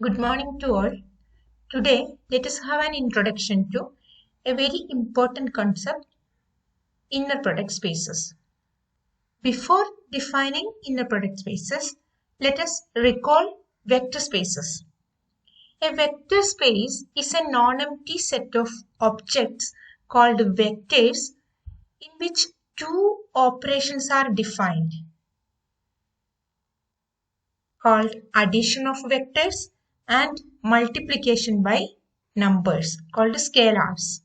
Good morning to all. Today, let us have an introduction to a very important concept, inner product spaces. Before defining inner product spaces, let us recall vector spaces. A vector space is a non-empty set of objects called vectors in which two operations are defined, called addition of vectors and multiplication by numbers, called scalars.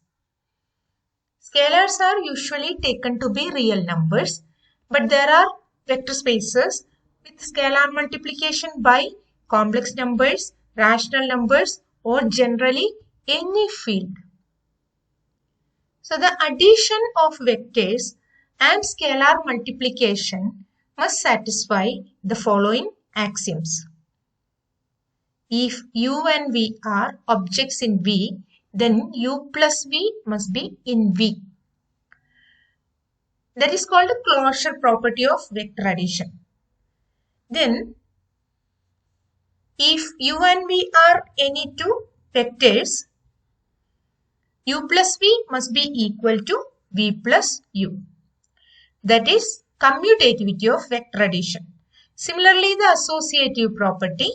Scalars are usually taken to be real numbers, but there are vector spaces with scalar multiplication by complex numbers, rational numbers, or generally any field. So the addition of vectors and scalar multiplication must satisfy the following axioms. If U and V are objects in V, then U plus V must be in V. That is called the closure property of vector addition. Then, if U and V are any two vectors, U plus V must be equal to V plus U. That is commutativity of vector addition. Similarly, the associative property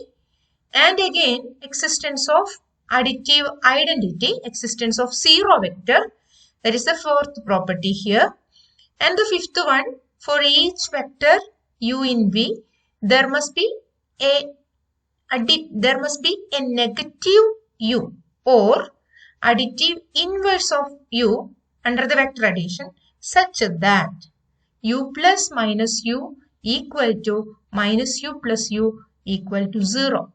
and again existence of additive identity, existence of zero vector, that is the fourth property here. And the fifth one, for each vector U in V, there must be a negative U or additive inverse of U under the vector addition such that U plus minus U equal to minus U plus U equal to 0.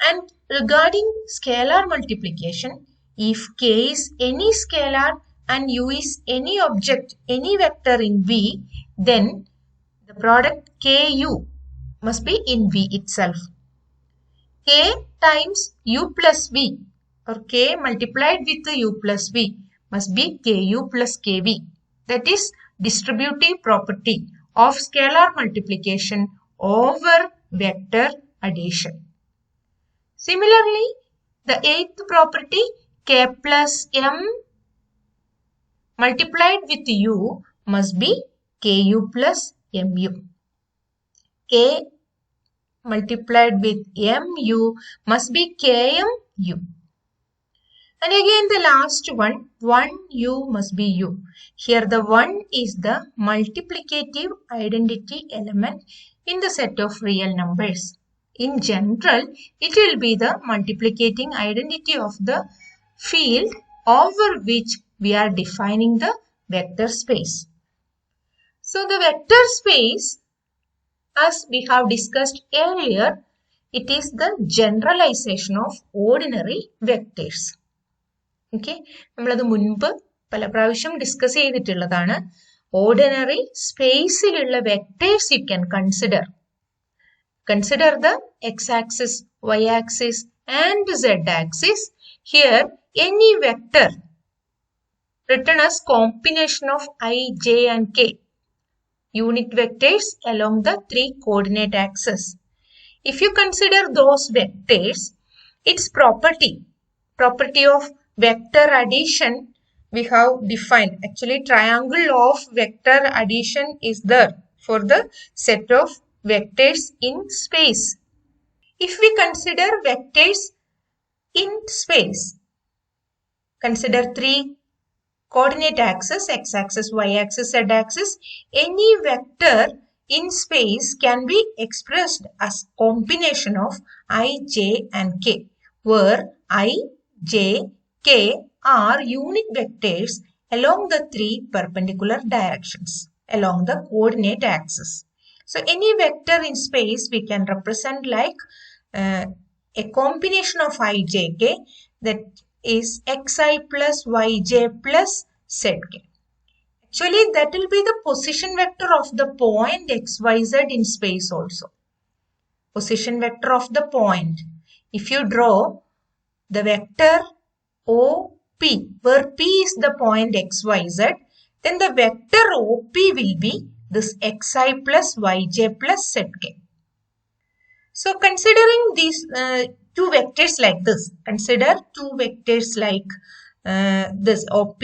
And regarding scalar multiplication, if K is any scalar and U is any object, any vector in V, then the product KU must be in V itself. K times U plus V or K multiplied with U plus V must be KU plus KV. That is distributive property of scalar multiplication over vector addition. Similarly, the eighth property K plus M multiplied with U must be KU plus MU. K multiplied with MU must be KMU. And again the last one, 1U must be U. Here the 1 is the multiplicative identity element in the set of real numbers. In general, it will be the multiplicating identity of the field over which we are defining the vector space. So the vector space, as we have discussed earlier, it is the generalization of ordinary vectors. Okay, നമ്മളത് മുൻപ് പല പ്രാവശ്യം discuss ചെയ്തിട്ടുള്ളതാണ്. Ordinary spaceലുള്ള vectors you can consider. Consider the x-axis, y-axis and z-axis. Here, any vector written as combination of I, j and k unit vectors along the three coordinate axes. If you consider those vectors, its property of vector addition we have defined. Actually, triangle of vector addition is there for the set of vectors in space. If we consider vectors in space, consider three coordinate axes, x-axis, y-axis, z-axis. Any vector in space can be expressed as combination of I, j and k, where I, j, k are unit vectors along the three perpendicular directions along the coordinate axis. So any vector in space we can represent like a combination of I, j, k, that is xi plus yj plus zk. Actually, that will be the position vector of the point xyz in space also. Position vector of the point. If you draw the vector OP, where P is the point xyz, then the vector OP will be this xi plus yj plus zk. So considering these two vectors like this, consider two vectors like this OP,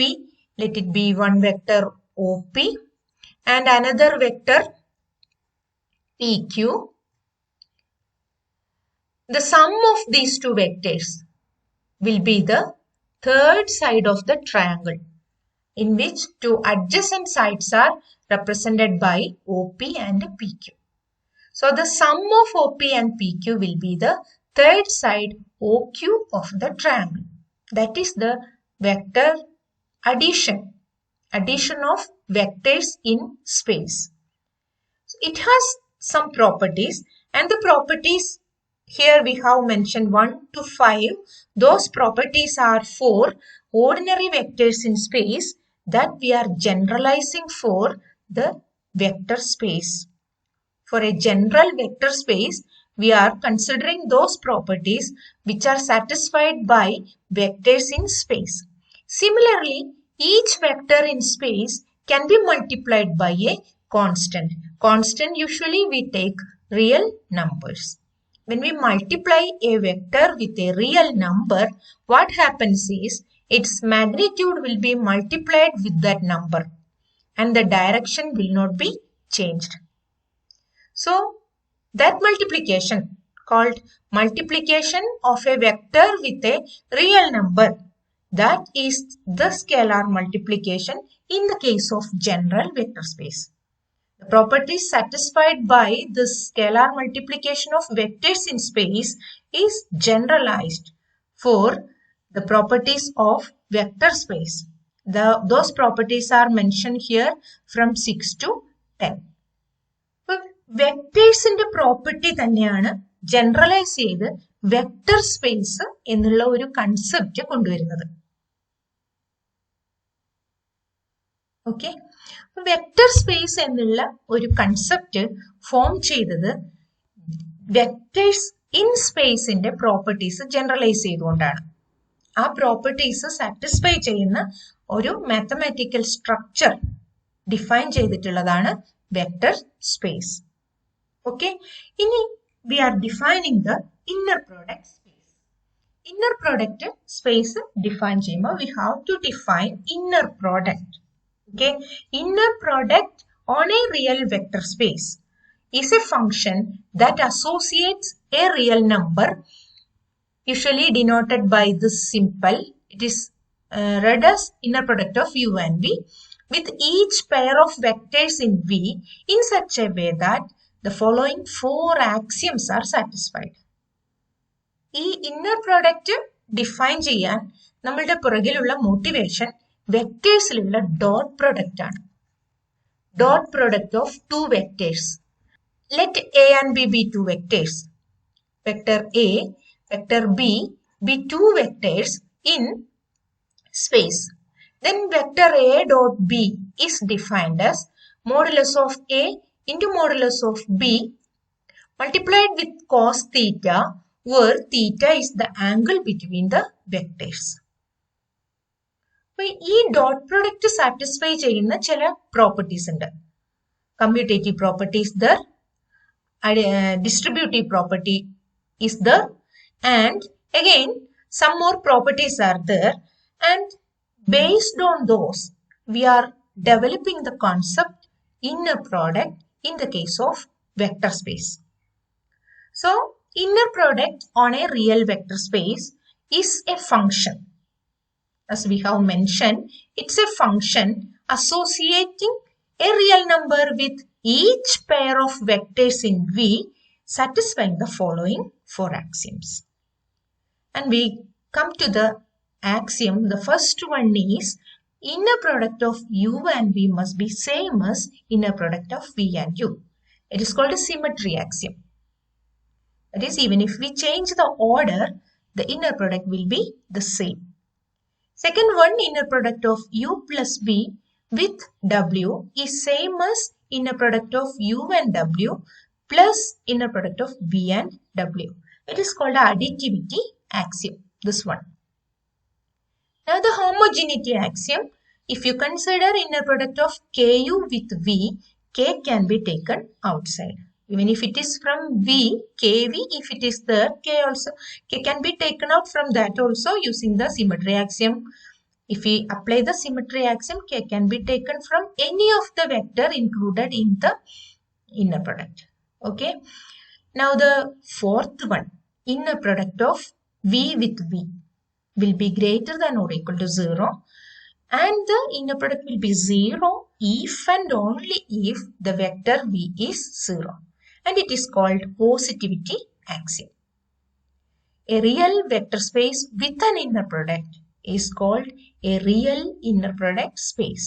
let it be one vector OP and another vector PQ. The sum of these two vectors will be the third side of the triangle, in which two adjacent sides are represented by OP and PQ. So the sum of OP and PQ will be the third side OQ of the triangle. That is the vector addition of vectors in space. So it has some properties, and the properties here we have mentioned 1 to 5. Those properties are for ordinary vectors in space that we are generalizing for the vector space. For a general vector space, we are considering those properties which are satisfied by vectors in space. Similarly, each vector in space can be multiplied by a constant. Constant usually we take real numbers. When we multiply a vector with a real number, what happens is its magnitude will be multiplied with that number and the direction will not be changed. So that multiplication called multiplication of a vector with a real number, that is the scalar multiplication in the case of general vector space. The properties satisfied by this scalar multiplication of vectors in space is generalized for the properties of vector space. Those properties are mentioned here from 6 to 10. വെക്ടേഴ്സിന്റെ property തന്നെയാണ് generalise ചെയ്ത് vector space എന്നുള്ള ഒരു concept കൊണ്ടുവരുന്നത്. Okay, vector space എന്നുള്ള ഒരു concept form ചെയ്തത് vectors in സ്പേസിന്റെ properties generalise ചെയ്തുകൊണ്ടാണ്. ആ പ്രോപ്പർട്ടീസ് സാറ്റിസ്ഫൈ ചെയ്യുന്ന ഒരു മാത്തമാറ്റിക്കൽ സ്ട്രക്ചർ ഡിഫൈൻ ചെയ്തിട്ടുള്ളതാണ് vector space. Okay, we are defining the inner product space. Inner product space define ചെയ്യുമ്പോൾ we have to define inner product. Okay, inner product on a real vector space is a function that associates a real number, usually denoted by this symbol. It is read as inner product of U and V with each pair of vectors in V in such a way that the following 4 axioms are satisfied. ഈ inner product define ചെയ്യാൻ നമ്മളുടെ പുറകിലുള്ള motivation വെക്ടേഴ്സിലുള്ള dot product ആണ്. Dot product of 2 vectors. Let A and B be 2 vectors. Vector A, vector B be 2 vectors in space. Then vector A dot B is defined as modulus of A into modulus of B multiplied with cos theta, where theta is the angle between the vectors. ഈ dot product satisfy ചെയ്യുന്ന ചില properties ഉണ്ട്. Commutative property is there, distributive property is there, and again some more properties are there, and based on those we are developing the concept inner product in the case of vector space. So inner product on a real vector space is a function. As we have mentioned, it's a function associating a real number with each pair of vectors in V, satisfying the following 4 axioms. And we come to the axiom. The first one is inner product of U and V must be same as inner product of V and U. It is called a symmetry axiom. That is, even if we change the order, the inner product will be the same. Second one, inner product of U plus V with W is same as inner product of U and W plus inner product of V and W. It is called additivity axiom, this one. Now the homogeneity axiom, if you consider inner product of KU with V, K can be taken outside. Even if it is from V, KV, if it is there, K can be taken out from that also using the symmetry axiom. If we apply the symmetry axiom, K can be taken from any of the vector included in the inner product. Okay. Now the fourth one, inner product of V with V will be greater than or equal to 0, and the inner product will be 0 if and only if the vector V is 0, and it is called positivity axiom. A real vector space with an inner product is called a real inner product space.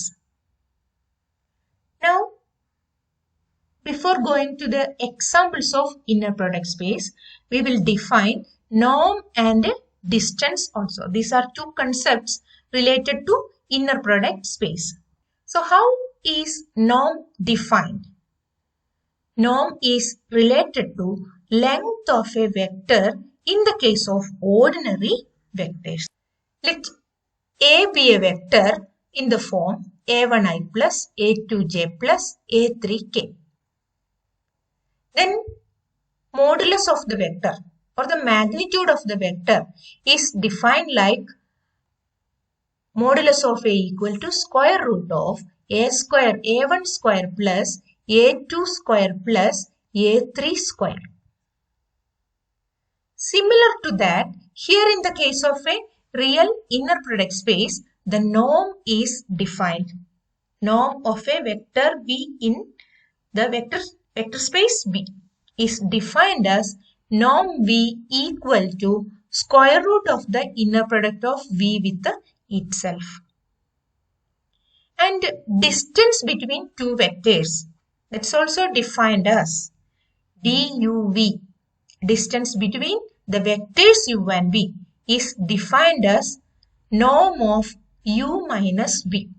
Now, before going to the examples of inner product space, we will define norm and distance also. These are two concepts related to inner product space. So how is norm defined? Norm is related to length of a vector in the case of ordinary vectors. Let A be a vector in the form a1i plus a2j plus a3k. Then modulus of the vector or the magnitude of the vector is defined like modulus of A equal to square root of A square A1 square plus A2 square plus A3 square. Similar to that, here in the case of a real inner product space, the norm is defined. Norm of a vector V in the vector space V is defined as norm V equal to square root of the inner product of V with itself. And distance between two vectors, that's also defined as DUV. Distance between the vectors U and V is defined as norm of U minus V.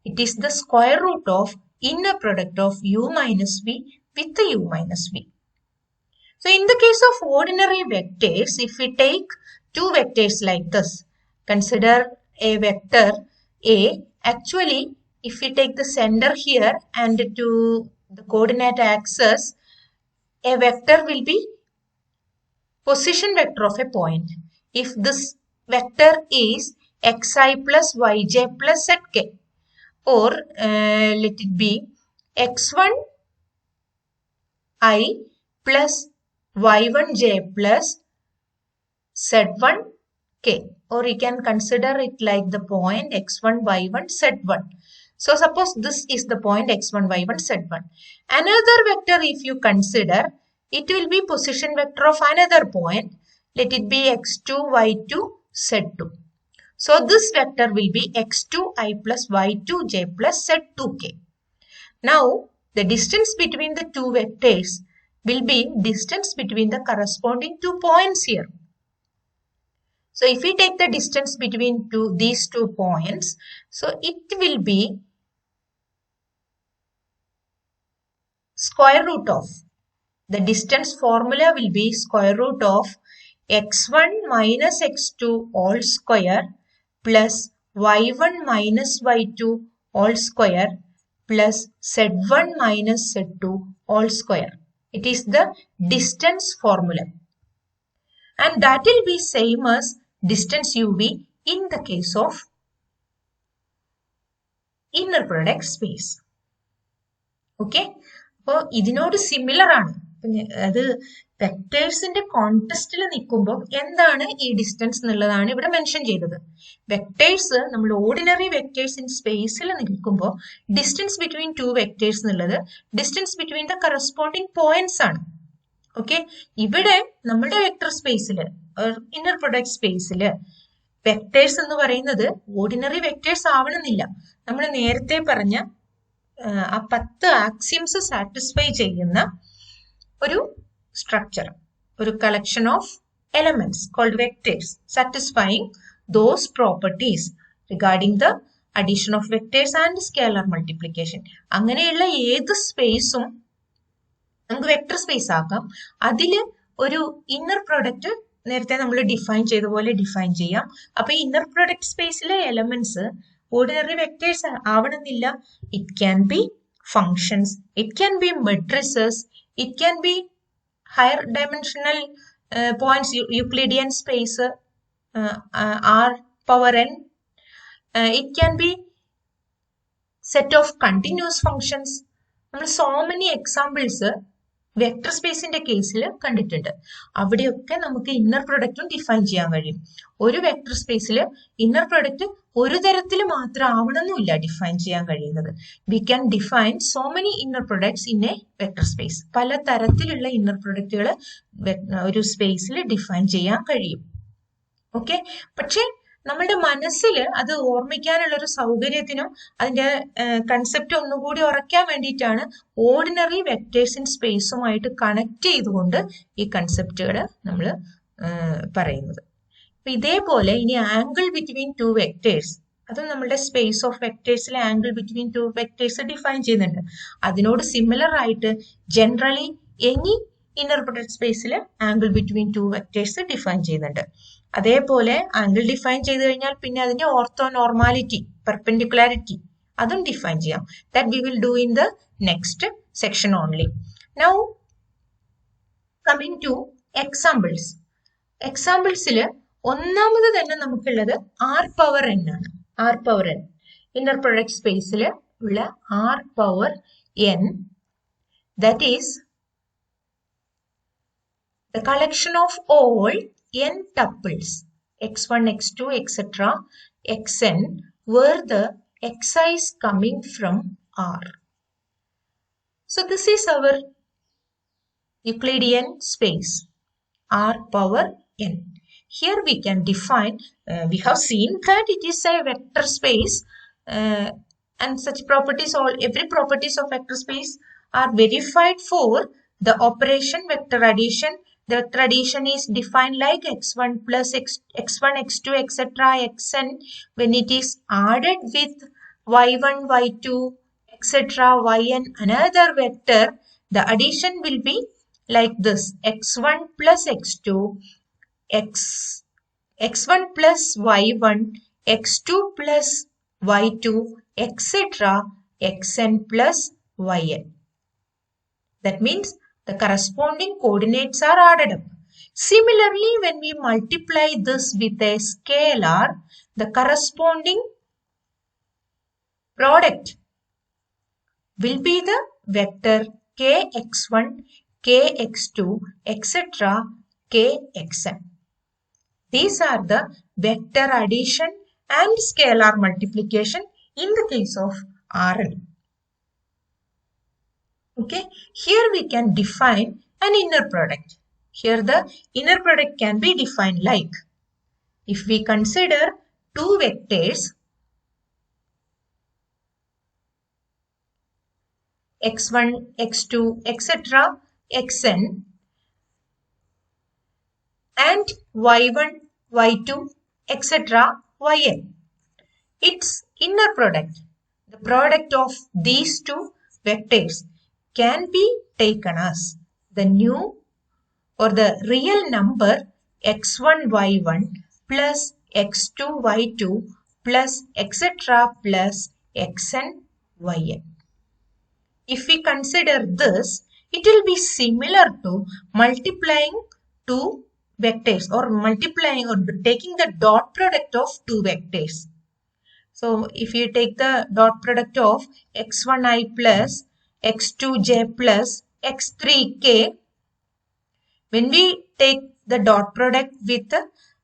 It is the square root of inner product of U minus V with the U minus V. So in the case of ordinary vectors, if we take two vectors like this, consider a vector A. Actually, if we take the center here and to the coordinate axis, a vector will be position vector of a point. If this vector is xi plus yj plus zk, or let it be x1 I plus y1j plus z1 k, or you can consider it like the point x1 y1 z1. So suppose this is the point x1 y1 z1. Another vector, if you consider, it will be position vector of another point. Let it be x2 y2 z2. So this vector will be x2i plus y2j plus z2k. Now the distance between the two vectors will be distance between the corresponding two points here. So if we take the distance between these 2 points, so it will be square root of, the distance formula will be square root of x1 minus x2 all square plus y1 minus y2 all square plus z1 minus z2 all square. It is the distance formula. And that will be same as distance UV in the case of inner product space. Okay. അപ്പോൾ ഇതിനോട് similar ആണ്. അത് വെക്ടേഴ്സിന്റെ കോണ്ടെസ്റ്റിൽ നിൽക്കുമ്പോൾ എന്താണ് ഈ distance എന്നുള്ളതാണ് ഇവിടെ mention ചെയ്തത്. വെക്ടേഴ്സ് നമ്മൾ ഓർഡിനറി വെക്ടേഴ്സ് ഇൻ സ്പേസിൽ നിൽക്കുമ്പോൾ ഡിസ്റ്റൻസ് ബിറ്റ്വീൻ ടു വെക്ടേഴ്സ് എന്നുള്ളത് distance between the corresponding points ആണ്. ഓക്കെ, ഇവിടെ നമ്മുടെ വെക്ടർ സ്പേസിൽ ഇന്നർ പ്രൊഡക്റ്റ് സ്പേസിൽ വെക്ടേഴ്സ് എന്ന് പറയുന്നത് ഓർഡിനറി വെക്ടേഴ്സ് ആവണമെന്നില്ല. നമ്മൾ നേരത്തെ പറഞ്ഞ ആ 10 ആക്സിയംസ് സാറ്റിസ്ഫൈ ചെയ്യുന്ന ഒരു സ്ട്രക്ചർ, ഒരു collection of elements called vectors satisfying those properties regarding the addition of vectors and scalar multiplication. അങ്ങനെയുള്ള ഏത് സ്പേസും നമുക്ക് വെക്ടർ സ്പേസ് ആക്കാം. അതിൽ ഒരു ഇന്നർ പ്രൊഡക്റ്റ് നേരത്തെ നമ്മൾ ഡിഫൈൻ ചെയ്ത പോലെ ഡിഫൈൻ ചെയ്യാം. അപ്പൊ ഇന്നർ പ്രൊഡക്റ്റ് സ്പേസിലെ എലമെന്റ്സ് ഓർഡിനറി വെക്ടേഴ്സ് ആവണമെന്നില്ല. It can be functions, it can be matrices, it can be higher dimensional points, Euclidean space, R power n, it can be set of continuous functions. നമ്മൾ so many examples vector സ്പേസിന്റെ കേസിൽ കണ്ടിട്ടുണ്ട്. അവിടെയൊക്കെ നമുക്ക് inner പ്രൊഡക്റ്റും define ചെയ്യാൻ കഴിയും. ഒരു vector സ്പേസിൽ ഇന്നർ പ്രൊഡക്റ്റ് ഒരു തരത്തിൽ മാത്രം ആവണമെന്നില്ല ഡിഫൈൻ ചെയ്യാൻ കഴിയുന്നത്. We can define so many inner products in A vector space. പല തരത്തിലുള്ള ഇന്നർ പ്രൊഡക്റ്റുകൾ ഒരു സ്പേസിൽ ഡിഫൈൻ ചെയ്യാൻ കഴിയും. ഓക്കെ, പക്ഷേ നമ്മളുടെ മനസ്സിൽ അത് ഓർമ്മിക്കാനുള്ള ഒരു സൗകര്യത്തിനും അതിന്റെ കൺസെപ്റ്റ് ഒന്നുകൂടി ഉറയ്ക്കാൻ വേണ്ടിയിട്ടാണ് ഓർഡിനറി വെക്ടേഴ്സ് ഇൻ സ്പേസുമായിട്ട് കണക്ട് ചെയ്തുകൊണ്ട് ഈ കൺസെപ്റ്റുകൾ നമ്മൾ പറയുന്നത്. അപ്പൊ ഇതേപോലെ ഇനി ആംഗിൾ ബിറ്റ്വീൻ ടു വെക്ടേഴ്സ്, അത് നമ്മുടെ സ്പേസ് ഓഫ് വെക്ടേഴ്സിലെ angle between two vectors define ചെയ്യുന്നുണ്ട്. അതിനോട് സിമിലർ ആയിട്ട് ജനറലി എനി ഇന്നർ പ്രൊഡക്റ്റ് സ്പേസിൽ angle between two vectors define ചെയ്യുന്നുണ്ട്. അതേപോലെ ആംഗിൾ ഡിഫൈൻ ചെയ്ത് കഴിഞ്ഞാൽ പിന്നെ അതിന്റെ ഓർത്തോ നോർമാലിറ്റി, പെർപെൻഡിക്കുലാരിറ്റി അതും ഡിഫൈൻ ചെയ്യാം. That we will do in the next section only. Now coming to examples. എക്സാമ്പിൾസിൽ ഒന്നാമത് തന്നെ നമുക്കുള്ളത് ആർ പവർ എൻ ആണ്. R power N inner product സ്പേസിൽ ഉള്ള R power N, that is the collection of all n tuples x1, x2, etc., xn, where the xi is coming from R. So this is our Euclidean space, R power n. Here we can define, we have seen that it is a vector space, and such properties, every properties of vector space are verified for the operation vector addition. The vector addition is defined like x1 plus x1, x2, etc., xn. When it is added with y1, y2, etc., yn, another vector, the addition will be like this: x1 plus x2, x1 plus y1, x2 plus y2, etc., xn plus yn. That means the corresponding coordinates are added up. Similarly, when we multiply this with a scalar, the corresponding product will be the vector kx1, kx2, etc., kxn. These are the vector addition and scalar multiplication in the case of Rn. Okay, here we can define an inner product. Here the inner product can be defined like, if we consider two vectors x1, x2, etc., xn, and y1, y2, etc., yn. Its inner product, the product of these two vectors, can be taken as the new or the real number x1, y1 plus x2, y2 plus etc. plus xn, yn. If we consider this, it will be similar to multiplying two vectors, or multiplying or taking the dot product of two vectors. So if you take the dot product of x1i plus x2j plus x3k, when we take the dot product with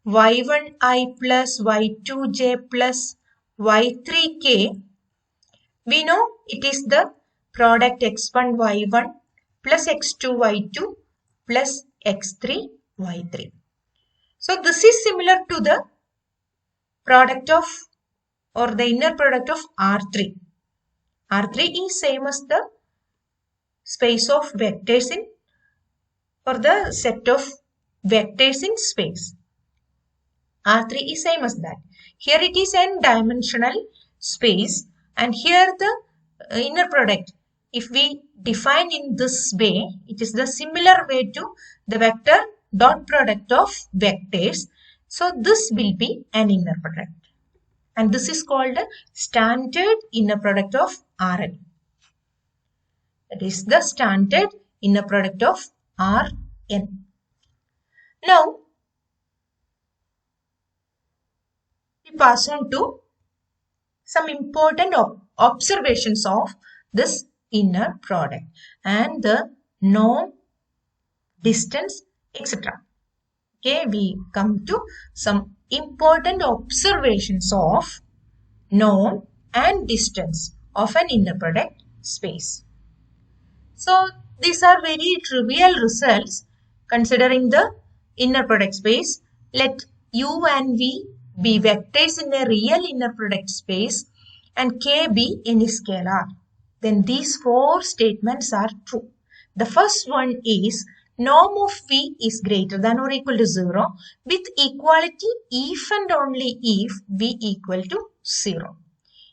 y1i plus y2j plus y3k, we know it is the product x1 y1 plus x2 y2 plus x3 y3. So this is similar to the product of, or the inner product of R3. R3 is same as the space of vectors in, or the set of vectors in space. R3 is same as that. Here it is n-dimensional space, and here the inner product, if we define in this way, it is the similar way to the vector dot product of vectors. So this will be an inner product, and this is called the standard inner product of Rn. That is the standard inner product of Rn. Now, we pass on to some important observations of this inner product and the norm, distance, etc. Okay, we come to some important observations of norm and distance of an inner product space. So these are very trivial results considering the inner product space. Let U and V be vectors in a real inner product space and K be any scalar. Then these four statements are true. The first one is norm of V is greater than or equal to 0 with equality if and only if V equal to 0.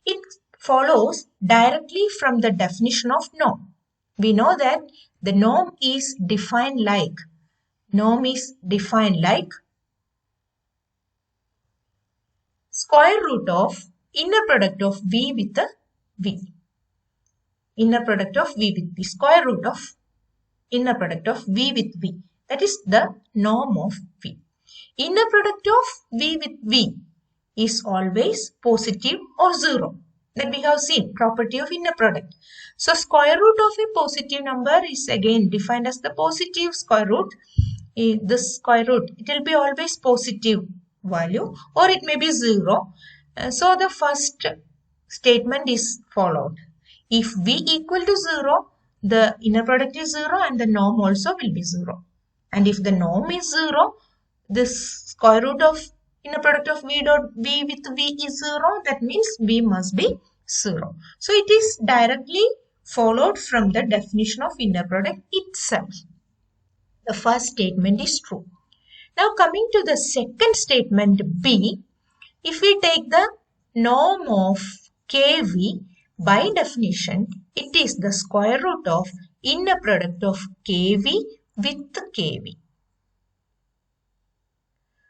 It follows directly from the definition of norm. We know that the norm is defined like square root of inner product of V with the V. Inner product of V with V. Square root of inner product of V with V. That is the norm of V. Inner product of V with V is always positive or 0. That we have seen, property of inner product. So square root of a positive number is again defined as the positive square root. This square root, it will be always positive value or it may be 0. So the first statement is followed. If V equal to 0, the inner product is 0 and the norm also will be 0. And if the norm is 0, this square root of inner product of V dot V with V is 0. That means V must be 0. So it is directly followed from the definition of inner product itself. The first statement is true. Now coming to the second statement B, if we take the norm of KV, by definition, it is the square root of inner product of KV with KV.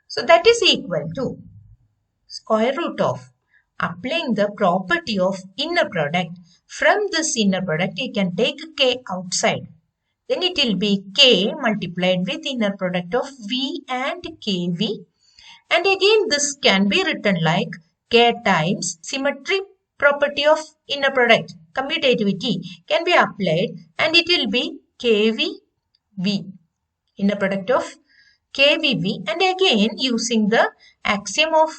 So that is equal to square root of applying the property of inner product. From this inner product, you can take K outside. Then it will be K multiplied with inner product of V and KV. And again this can be written like K times symmetry property of inner product. Commutativity can be applied and it will be KVV. Inner product of KVV, and again using the axiom of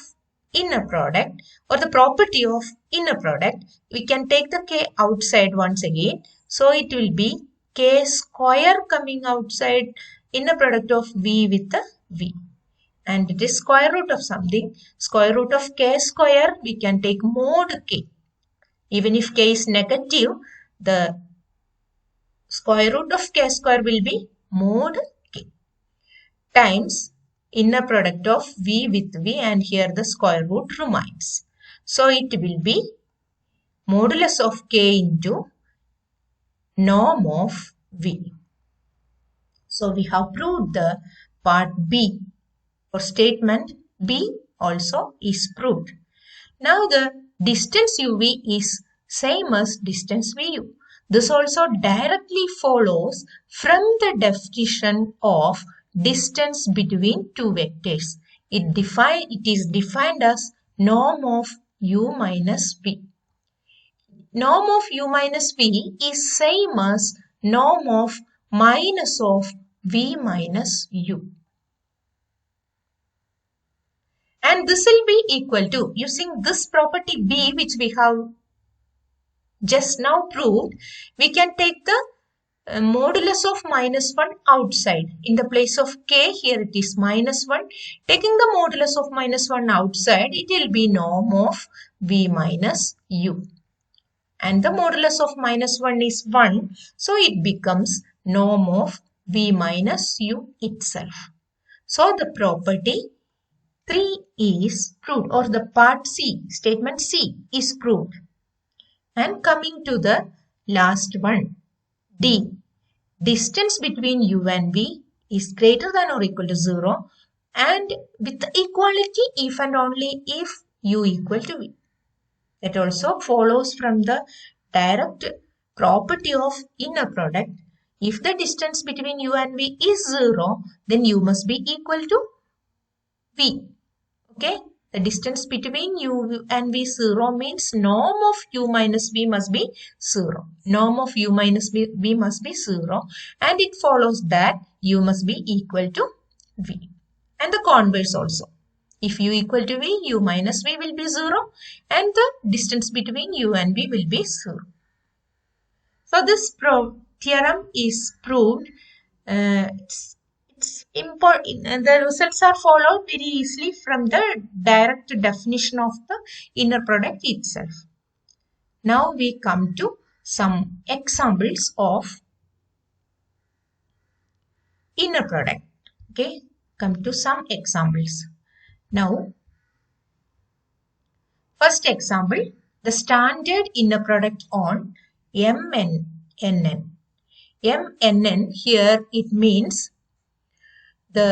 inner product or the property of inner product, we can take the K outside once again. So it will be K square coming outside inner product of V with the V. And it is square root of something. Square root of K square, we can take mod K. Even if K is negative, the square root of K square will be mod K times inner product of V with V, and here the square root remains. So it will be modulus of K into norm of V. So we have proved the part B, or statement B also is proved. Now the distance UV is same as distance VU. This also directly follows from the definition of distance between two vectors. It is defined as norm of U minus V. Norm of U minus V is same as norm of minus of V minus U. And this will be equal to, using this property B which we have just now proved, we can take the modulus of minus 1 outside. In the place of K, here it is minus 1. Taking the modulus of minus 1 outside, it will be norm of V minus U. And the modulus of minus 1 is 1. So it becomes norm of V minus U itself. So the property 3 is proved, or the part C, statement C is proved. And coming to the last one, D. Distance between U and V is greater than or equal to 0 and with equality if and only if U equal to V. That also follows from the direct property of inner product, if the distance between u and v is 0, then u must be equal to v. Okay, the distance between u and v 0 means norm of u minus v must be 0. Norm of u minus v must be 0, and it follows that u must be equal to v. And the converse also. If u equal to v, u minus v will be 0, and the distance between u and v will be 0. So this theorem is proved. It's important, and the results are followed very easily from the direct definition of the inner product itself. Now we come to some examples of inner product. Okay, come to some examples. Now, first example, the standard inner product on MNN. MNN here it means the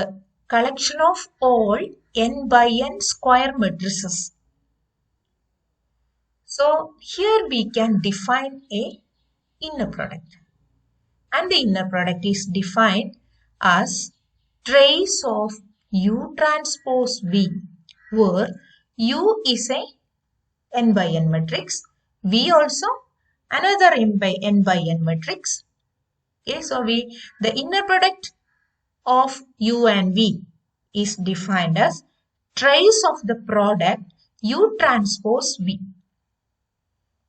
collection of all n by n square matrices. So here we can define a inner product, and the inner product is defined as trace of U transpose V, where U is a n by n matrix, V also another n by n matrix. Okay, so the inner product of U and V is defined as trace of the product U transpose V.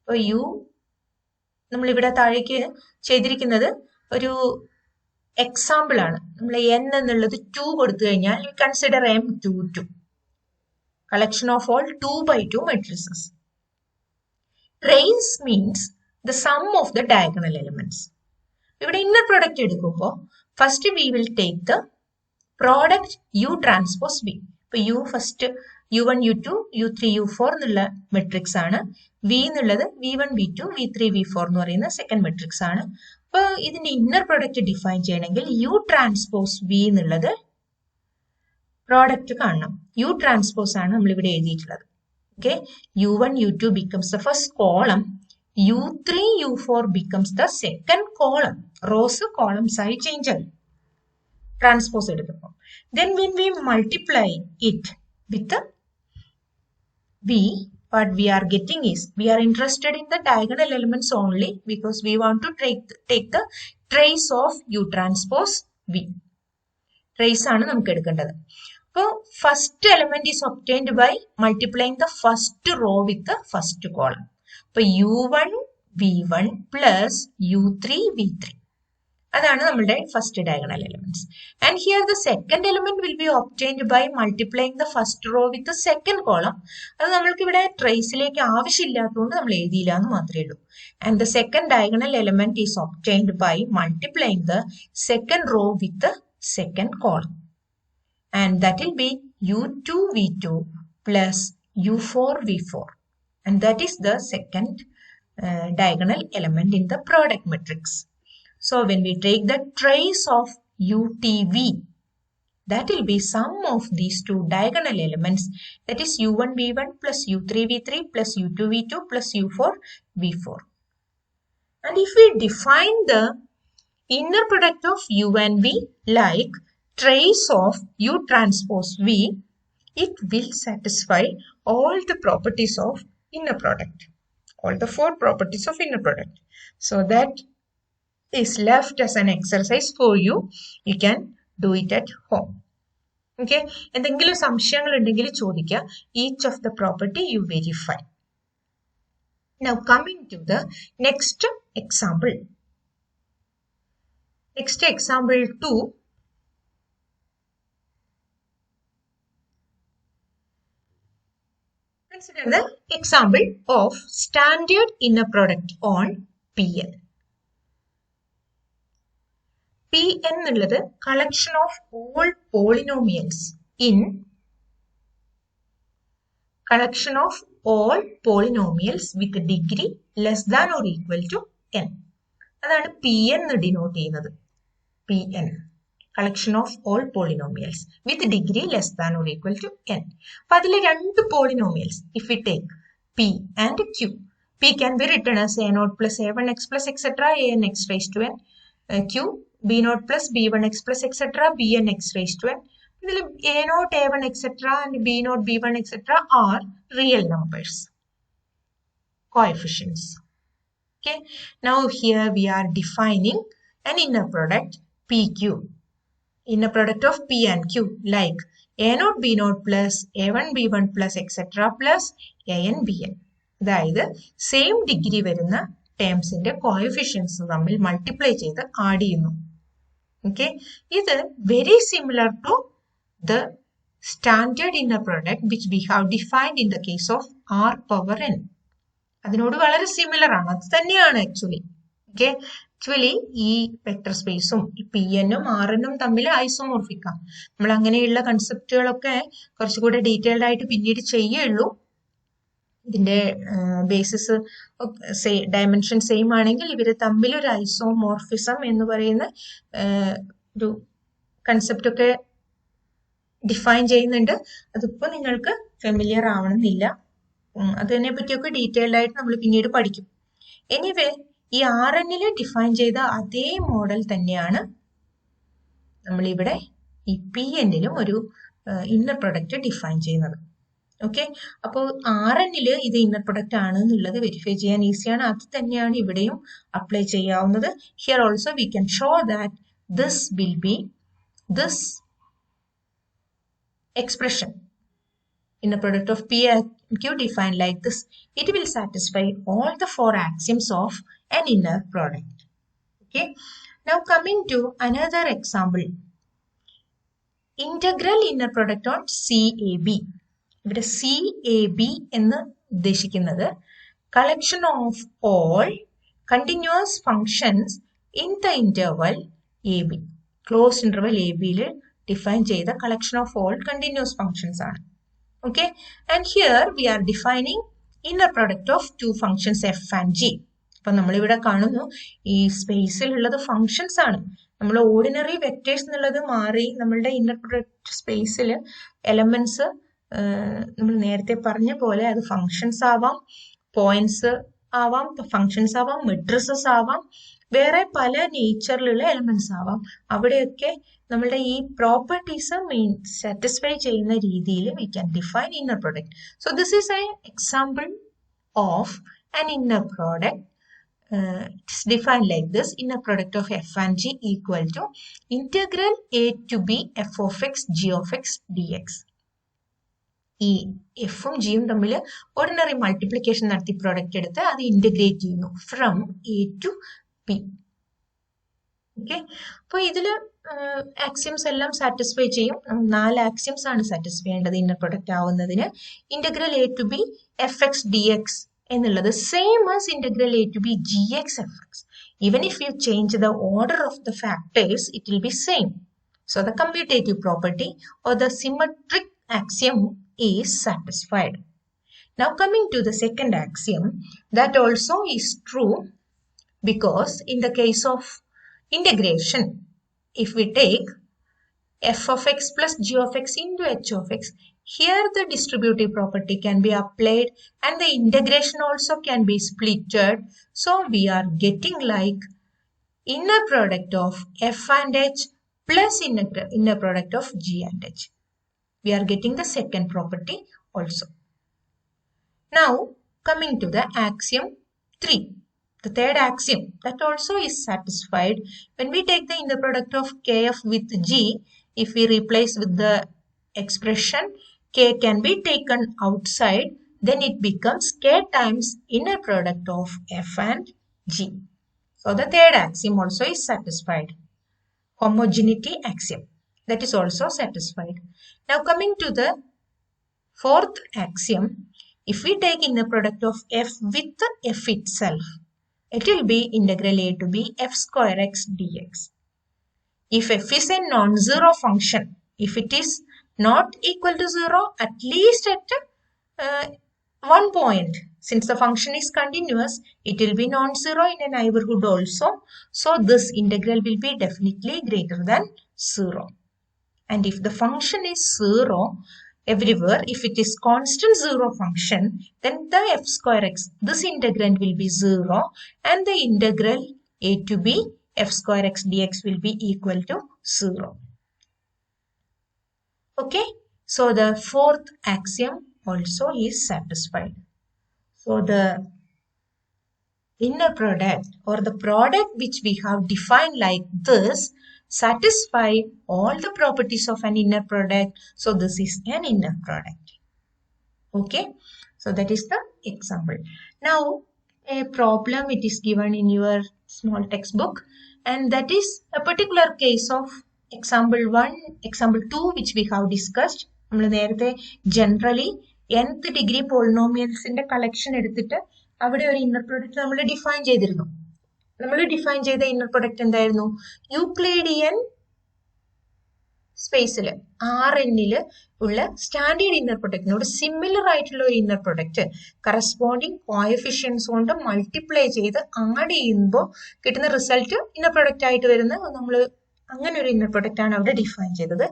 So U, നമ്മളിവിടെ താഴേക്ക് ചെയ്തിരിക്കുന്നത് ഒരു example ആണ്. നമ്മൾ n എന്നുള്ളത് 2 കൊടുത്തു കഴിഞ്ഞാൽ you consider M22. Collection of all 2 by 2 matrices. Trace means the sum of the diagonal elements. ഇവിടെ inner product എടുക്കുമ്പോൾ first we will take the product U transpose V. ഇപ്പോൾ U first U1, U2, U3, U4 എന്നുള്ള matrix ആണ്. V എന്നുള്ളത് V1, V2, V3, V4 എന്ന് പറയുന്ന second matrix ആണ്. അപ്പോൾ ഇതിന്റെ ഇന്നർ പ്രൊഡക്റ്റ് ഡിഫൈൻ ചെയ്യണമെങ്കിൽ U ട്രാൻസ്പോസ് V എന്നുള്ളത് പ്രോഡക്റ്റ് കാണണം. U ട്രാൻസ്പോസ് ആണ് നമ്മളിവിടെ എഴുതിയിട്ടുള്ളത്. Okay, U1, U2 becomes the first column. U3, U4 becomes the second column. Rose columns ആയി ചേഞ്ച് ആയി ട്രാൻസ്പോസ് എടുക്കുമ്പോൾ. Then when we multiply it with the V, what we are getting is, we are interested in the diagonal elements only because we want to take the trace of U transpose V. Trace ആണ് നമുക്ക് എടുക്കേണ്ടത്. അപ്പോൾ first element is obtained by multiplying the first row with the first column. അപ്പോൾ U1 V1 plus U3 V3. അതാണ് നമ്മുടെ first diagonal elements. And here the second element will be obtained by multiplying the first row with the second column. അത് നമ്മൾക്ക് ഇവിടെ ട്രേസിലേക്ക് ആവശ്യമില്ലാത്തതുകൊണ്ട് നമ്മൾ എഴുതിയില്ല എന്ന് മാത്രമേ ഉള്ളൂ. And the second diagonal element is obtained by multiplying the second row with the second column. And that will be U2 V2 plus U4 V4. And that is the second diagonal element in the product matrix. So when we take the trace of UTV, that will be sum of these two diagonal elements, that is U1 V1 plus U3 V3 plus U2 V2 plus U4 V4. And if we define the inner product of U and V like trace of U transpose V, it will satisfy all the properties of inner product, all the 4 properties of inner product. So that is left as an exercise for you. You can do it at home. Okay, എന്തെങ്കിലും സംശയങ്ങൾ ഉണ്ടെങ്കിൽ ചോദിക്കുക. Each of the property you verify. Now coming to the next example. Next example 2. Consider the example of standard inner product on Pn. Pn എന്നുള്ളത് collection of all polynomials in collection of all polynomials with degree less than or equal to n. അതാണ് Pn എന്ന് denote ചെയ്യുന്നത്. Pn, collection of all polynomials with degree less than or equal to n. അപ്പോൾ അതിൽ 2 polynomials if we take P and Q. P can be written as a0 plus a1x plus etc. anx raised to n. Q b0 plus b1x plus etc. bnx raised to n. a0, a1 etc. and b0, b1 etc. are real numbers, coefficients. Okay, now here we are defining an inner product PQ, inner product of P and Q, like a0 b0 plus a1 b1 plus etc. plus an bn. അതായത് same degree വരുന്ന ടേംസിന്റെ coefficients തമ്മിൽ multiply ചെയ്ത് add ചെയ്യുന്നു. Okay, ഇത് very similar to the standard inner product which we have defined in the case of R power N. അതിനോട് വളരെ similar ആണ്, അത് തന്നെയാണ് ആക്ച്വലി. ഓക്കെ, ആക്ച്വലി ഈ വെക്ടർ സ്പേസും ഈ പി എന്നും ആർ എന്നും തമ്മിൽ ഐസോമോർഫിക് ആണ്. നമ്മൾ അങ്ങനെയുള്ള കൺസെപ്റ്റുകളൊക്കെ കുറച്ചുകൂടെ ഡീറ്റെയിൽഡ് ആയിട്ട് പിന്നീട് ചെയ്യുള്ളൂ. ഇതിന്റെ ബേസിസ് ഡയമെൻഷൻ സെയിം ആണെങ്കിൽ ഇവർ തമ്മിൽ ഒരു ഐസോമോർഫിസം എന്ന് പറയുന്ന ഒരു കൺസെപ്റ്റ് ഒക്കെ ഡിഫൈൻ ചെയ്യുന്നുണ്ട്. അതിപ്പോ നിങ്ങൾക്ക് ഫെമിലിയർ ആവണമെന്നില്ല, അതിനെ പറ്റിയൊക്കെ ഡീറ്റെയിൽഡ് ആയിട്ട് നമ്മൾ പിന്നീട് പഠിക്കും. എനിവേ, ഈ ആർ എന്നിൽ ഡിഫൈൻ ചെയ്ത അതേ മോഡൽ തന്നെയാണ് നമ്മളിവിടെ ഈ പി എന്നിലും ഒരു ഇന്നർ പ്രൊഡക്റ്റ് ഡിഫൈൻ ചെയ്യുന്നത്. ഓക്കെ, അപ്പോൾ ആർ എന്നിൽ ഇത് ഇന്നർ പ്രൊഡക്റ്റ് ആണ് എന്നുള്ളത് വെരിഫൈ ചെയ്യാൻ ഈസിയാണ്. അത് തന്നെയാണ് ഇവിടെയും അപ്ലൈ ചെയ്യാവുന്നത്. Here also we can show that this will be this expression in the product of P and Q defined like this. It will satisfy all the four axioms of an inner product. Okay. Now coming to another example. Integral inner product on CAB. ഇവിടെ CAB എന്ന് ഉദ്ദേശിക്കുന്നത് collection of all continuous functions in the interval AB. Closed interval AB യിൽ define ചെയ്ത collection of all continuous functions ആണ്. Okay, and here we are defining inner product of two functions f and g. അപ്പൊ നമ്മളിവിടെ കാണുന്നു ഈ സ്പേസിൽ ഉള്ളത് functions ആണ്. നമ്മൾ ഓർഡിനറി വെക്ടേഴ്സ് എന്നുള്ളത് മാറി നമ്മളുടെ ഇന്നർ പ്രൊഡക്റ്റ് സ്പേസിൽ എലമെന്റ്സ് നമ്മൾ നേരത്തെ പറഞ്ഞ പോലെ അത് ഫങ്ഷൻസ് ആവാം, പോയിന്റ്സ് ആവാം, ഫങ്ഷൻസ് ആവാം, മെട്രിസസ് ആവാം, വേറെ പല നേച്ചറിലുള്ള എലമെന്റ്സ് ആവാം. അവിടെയൊക്കെ നമ്മളുടെ ഈ പ്രോപ്പർട്ടീസ് സാറ്റിസ്ഫൈ ചെയ്യുന്ന രീതിയിൽ we can define inner product. So this is A example of an inner product. It is defined like this. Inner product of f and g equal to integral a to b f of x g of x dx. ഈ എഫും ജിയും തമ്മിൽ ordinary multiplication നടത്തി product എടുത്ത് അത് integrate ചെയ്യുന്നു from A to P. Okay, അപ്പോൾ ഇതില് ആക്സിയംസ് എല്ലാം സാറ്റിസ്ഫൈ ചെയ്യും. 4 ആക്സിയംസ് ആണ് സാറ്റിസ്ഫൈ ചെയ്യേണ്ടത് ഇന്നർ പ്രൊഡക്റ്റ് ആവുന്നതിന്. Integral a to b f x d x എന്നുള്ളത് same as integral a to b g x f x. Even if you change the order of the factors it will be same. So the commutative property or the symmetric axiom is satisfied. Now coming to the second axiom, that also is true because in the case of integration, if we take f of x plus g of x into h of x, here the distributive property can be applied and the integration also can be splitted. So we are getting like inner product of f and h plus inner product of g and h. We are getting the second property also. Now coming to the axiom 3, the third axiom, that also is satisfied when we take the inner product of kf with g. If we replace with the expression k can be taken outside, then it becomes k times inner product of f and g. So the third axiom also is satisfied. Homogeneity axiom, that is also satisfied. Now coming to the fourth axiom, if we take inner product of f with f itself, it will be integral a to b f square x dx. If f is a non-zero function, if it is not equal to 0, at least at one point, since the function is continuous, it will be non-zero in a neighborhood also. So this integral will be definitely greater than 0. And if the function is 0, everywhere, if it is constant zero function, then the f square x, this integrand will be 0 and the integral a to b f square x dx will be equal to 0. Okay, so the fourth axiom also is satisfied. So the inner product or the product which we have defined like this satisfy all the properties of an inner product. So this is an inner product. Okay, so that is the example. Now a problem, it is given in your small textbook, and that is a particular case of example 1, example 2 which we have discussed. നമ്മൾ നേരത്തെ generally nth degree polynomials ന്റെ collection എടുത്തിട്ട് അവിടെ ഒരു inner product നമ്മൾ define ചെയ്തിരുന്നു. നമ്മൾ define ചെയ്ത inner product എന്തായിരുന്നു? യൂക്ലിഡിയൻ സ്പേസിൽ Rnൽ ഉള്ള സ്റ്റാൻഡേർഡ് ഇന്നർ പ്രൊഡക്റ്റിനോട് സിമിലർ ആയിട്ടുള്ള ഒരു ഇന്നർ പ്രൊഡക്റ്റ് കറസ്പോണ്ടിങ് കോഎഫിഷ്യൻസ് കൊണ്ട് മൾട്ടിപ്ലൈ ചെയ്ത് ആഡ് ചെയ്യുമ്പോൾ കിട്ടുന്ന റിസൾട്ട് ഇന്നർ പ്രൊഡക്റ്റ് ആയിട്ട് വരുന്ന നമ്മൾ അങ്ങനെ ഒരു ഇന്നർ പ്രൊഡക്റ്റ് ആണ് അവിടെ ഡിഫൈൻ ചെയ്തത്.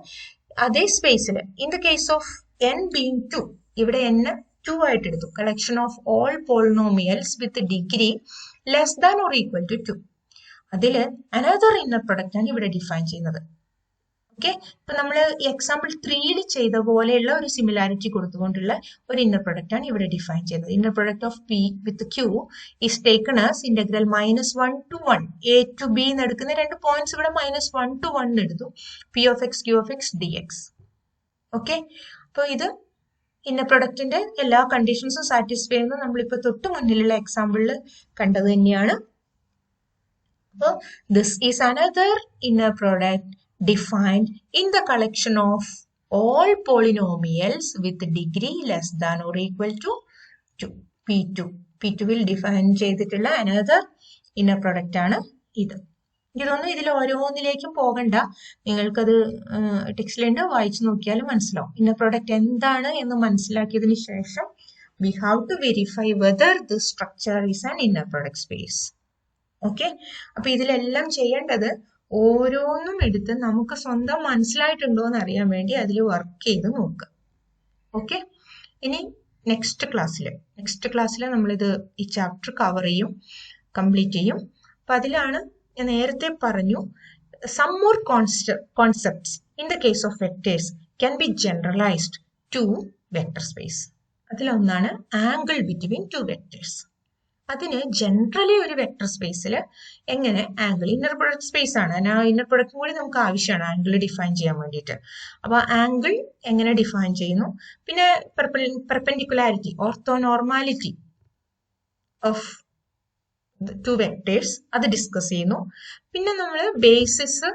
അതേ സ്പേസിൽ in the case of n being 2, ഇവിടെ n 2 ആയിട്ട് എടുത്തു. Collection of all polynomials with degree less than or equal to 2. അതിൽ അനദർ ഇന്നർ പ്രൊഡക്റ്റ് ആണ് ഇവിടെ ഡിഫൈൻ ചെയ്യുന്നത്. ഓക്കെ, ഇപ്പൊ നമ്മൾ എക്സാമ്പിൾ 3ൽ ചെയ്ത പോലെയുള്ള ഒരു സിമിലാരിറ്റി കൊടുത്തുകൊണ്ടുള്ള ഒരു ഇന്നർ പ്രൊഡക്റ്റ് ആണ് ഇവിടെ ഡിഫൈൻ ചെയ്തത്. Inner product of P with Q is taken as integral -1 to 1 a to b എന്ന് എടുക്കുന്ന രണ്ട് പോയിന്റ്സ് ഇവിടെ -1 to 1 എടുത്തു. p of x q of x dx. Okay, അപ്പൊ ഇത് ഇന്നർ പ്രൊഡക്റ്റിന്റെ എല്ലാ കണ്ടീഷൻസും സാറ്റിസ്ഫൈ ചെയ്യുന്നത് നമ്മളിപ്പോ തൊട്ട് മുന്നിലുള്ള എക്സാമ്പിളിൽ കണ്ടത് തന്നെയാണ്. അപ്പോൾ this is another inner product defined in the collection of all polynomials with degree less than or equal to 2. P2. P2 will define ചെയ്തിട്ടുള്ള another inner product ആണ് ഇത്. ഇതൊന്നും ഇതിൽ ഓരോന്നിലേക്കും പോകണ്ട, നിങ്ങൾക്കത് ടെക്സ്റ്റിലുണ്ട്, വായിച്ചു നോക്കിയാലും മനസ്സിലാവും. ഇന്നർ പ്രൊഡക്റ്റ് എന്താണ് എന്ന് മനസ്സിലാക്കിയതിന് ശേഷം we have to verify whether the structure is an inner product space. Okay, അപ്പൊ ഇതിലെല്ലാം ചെയ്യേണ്ടത് ഓരോന്നും എടുത്ത് നമുക്ക് സ്വന്തം മനസ്സിലായിട്ടുണ്ടോ എന്ന് അറിയാൻ വേണ്ടി അതിൽ വർക്ക് ചെയ്ത് നോക്കുക. ഓക്കെ, ഇനി നെക്സ്റ്റ് ക്ലാസ്സിൽ നമ്മളിത് ഈ ചാപ്റ്റർ കവർ ചെയ്യും, കംപ്ലീറ്റ് ചെയ്യും. അപ്പൊ അതിലാണ് ഞാൻ നേരത്തെ പറഞ്ഞു, some more concepts in the case of vectors can be generalised to vector space. അതിലൊന്നാണ് ആംഗിൾ ബിറ്റ്വീൻ ടു വെക്ടേഴ്സ്. അതിന് ജനറലി ഒരു വെക്ടർ സ്പേസിൽ എങ്ങനെ ആംഗിൾ, ഇന്നർ പ്രൊഡക്റ്റ് സ്പേസ് ആണ്, ആ ഇന്നർ പ്രൊഡക്റ്റ് കൂടി നമുക്ക് ആവശ്യമാണ് ആംഗിൾ ഡിഫൈൻ ചെയ്യാൻ വേണ്ടിയിട്ട്. അപ്പൊ ആംഗിൾ എങ്ങനെ ഡിഫൈൻ ചെയ്യുന്നു, പിന്നെ perpendicularity, orthonormality of two vectors അത് ഡിസ്കസ് ചെയ്യുന്നു. പിന്നെ നമ്മൾ ബേസിസ്,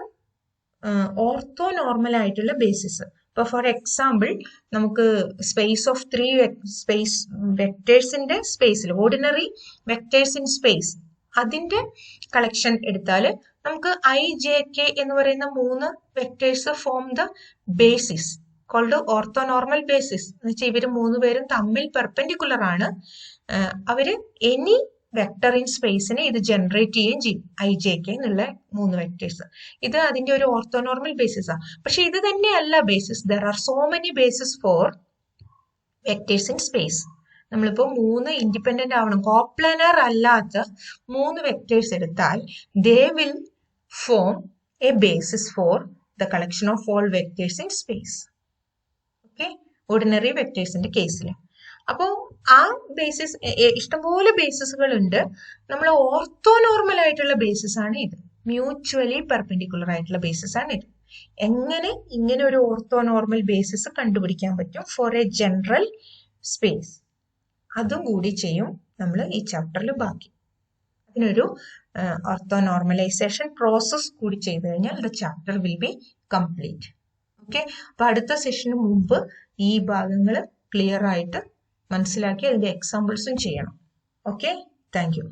ഓർത്തോനോർമൽ ആയിട്ടുള്ള ബേസിസ്. ഇപ്പൊ ഫോർ എക്സാമ്പിൾ നമുക്ക് സ്പേസ് ഓഫ് 3 സ്പേസ് വെക്ടേഴ്സിന്റെ സ്പേസിൽ, ഓർഡിനറി വെക്ടേഴ്സ് ഇൻ സ്പേസ്, അതിന്റെ കളക്ഷൻ എടുത്താൽ നമുക്ക് IJK എന്ന് പറയുന്ന 3 vectors form the basis called orthonormal basis. എന്ന് വെച്ചാൽ ഇവര് 3 പേരും തമ്മിൽ പെർപെൻഡിക്കുലർ ആണ്. അവര് എനി വെക്ടർ ഇൻ സ്പേസിനെ ഇത് ജനറേറ്റ് ചെയ്യുകയും ചെയ്യും. IJK എന്നുള്ള 3 വെക്ടേഴ്സ്, ഇത് അതിന്റെ ഒരു ഓർത്തോനോർമൽ ബേസിസാ. പക്ഷെ ഇത് തന്നെയല്ല basis. There are so many basis for vectors in space. നമ്മളിപ്പോ 3 ഇൻഡിപെൻഡന്റ് ആവണം, കോപ്ലാനർ അല്ലാത്ത 3 വെക്ടേഴ്സ് എടുത്താൽ they will form a basis for the collection of all vectors in space. Okay, ordinary വെക്ടേഴ്സിന്റെ കേസിൽ. അപ്പോൾ ആ ബേസിസ്, ഇഷ്ടംപോലെ ബേസിസുകൾ ഉണ്ട്. നമ്മൾ ഓർത്തോനോർമൽ ആയിട്ടുള്ള ബേസിസ് ആണ് ഇത്, മ്യൂച്വലി പെർപെൻഡിക്കുലർ ആയിട്ടുള്ള ബേസിസ് ആണ് ഇത്. എങ്ങനെ ഇങ്ങനെ ഒരു ഓർത്തോനോർമൽ ബേസിസ് കണ്ടുപിടിക്കാൻ പറ്റും ഫോർ എ ജനറൽ സ്പേസ്, അതും കൂടി ചെയ്യും നമ്മൾ ഈ ചാപ്റ്ററിൽ ബാക്കി. അതിനൊരു ഓർത്തോനോർമലൈസേഷൻ പ്രോസസ് കൂടി ചെയ്തു കഴിഞ്ഞാൽ the chapter will be complete. Okay, അപ്പൊ അടുത്ത സെഷന് മുമ്പ് ഈ ഭാഗങ്ങൾ ക്ലിയർ ആയിട്ട് മനസ്സിലാക്കി അതിന്റെ എക്സാമ്പിൾസും ചെയ്യണം. Okay, thank you.